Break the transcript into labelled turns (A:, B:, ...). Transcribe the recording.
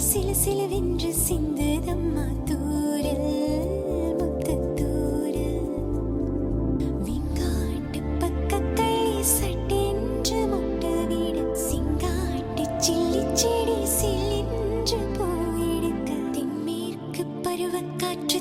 A: சில சிலவென்று சிந்துதம்மா தூரல் முத்தத்தூரல் விங்காட்டு பக்கத்தை சட்டென்று முட்டவிட சிங்காட்டு சில்லி செடி சில்லென்று போயிடுக்க தென்மேற்கு பருவக்காற்று